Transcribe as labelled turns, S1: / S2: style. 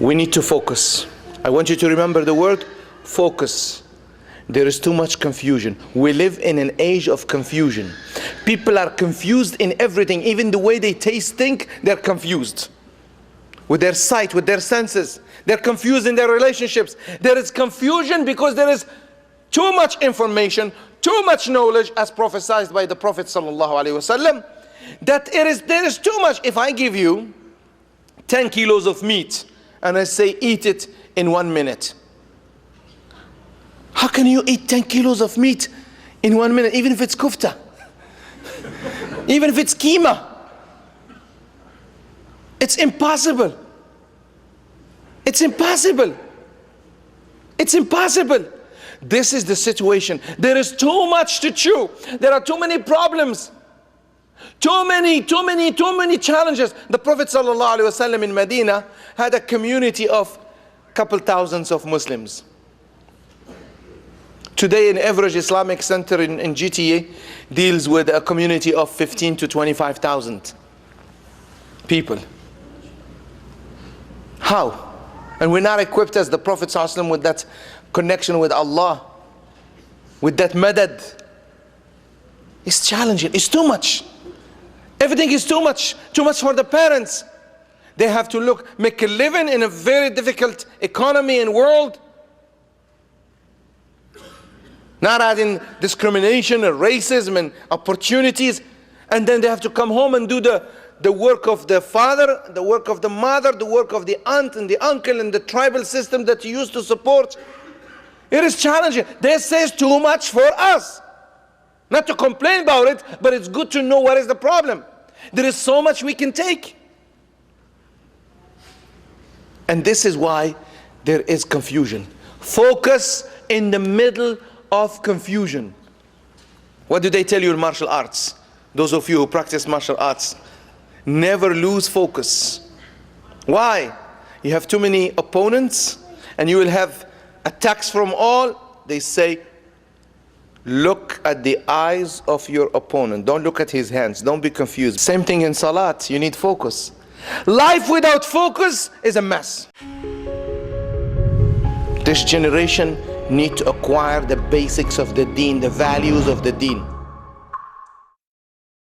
S1: We need to focus. I want you to remember the word focus. There is too much confusion. We live in an age of confusion. People are confused in everything. Even the way they taste things, they're confused. With their sight, with their senses. They're confused in their relationships. There is confusion because there is too much information, too much knowledge, as prophesied by the Prophet ﷺ, that there is too much. If I give you 10 kilos of meat and I say eat it in 1 minute, how can you eat 10 kilos of meat in 1 minute, even if it's kufta, even if it's keema? It's impossible. It's impossible. It's impossible. This is the situation. There is too much to chew. There are too many problems. Too many challenges. The Prophet ﷺ in Medina had a community of couple thousands of Muslims. Today, an average Islamic center in GTA deals with a community of 15 to 25,000 people. How? And we're not equipped as the Prophet ﷺ with that connection with Allah, with that madad. It's challenging. It's too much. Everything is too much. Too much for the parents. They have to make a living in a very difficult economy and world. Not adding discrimination and racism and opportunities. And then they have to come home and do the work of the father, the work of the mother, the work of the aunt and the uncle and the tribal system that you used to support. It is challenging. This says too much for us. Not to complain about it, but it's good to know what is the problem. There is so much we can take. And this is why there is confusion. Focus in the middle of confusion. What do they tell you in martial arts? Those of you who practice martial arts, never lose focus. Why? You have too many opponents and you will have attacks from all. They say, look at the eyes of your opponent. Don't look at his hands. Don't be confused. Same thing in salat. You need focus. Life without focus is a mess. This generation need to acquire the basics of the Deen, the values of the Deen.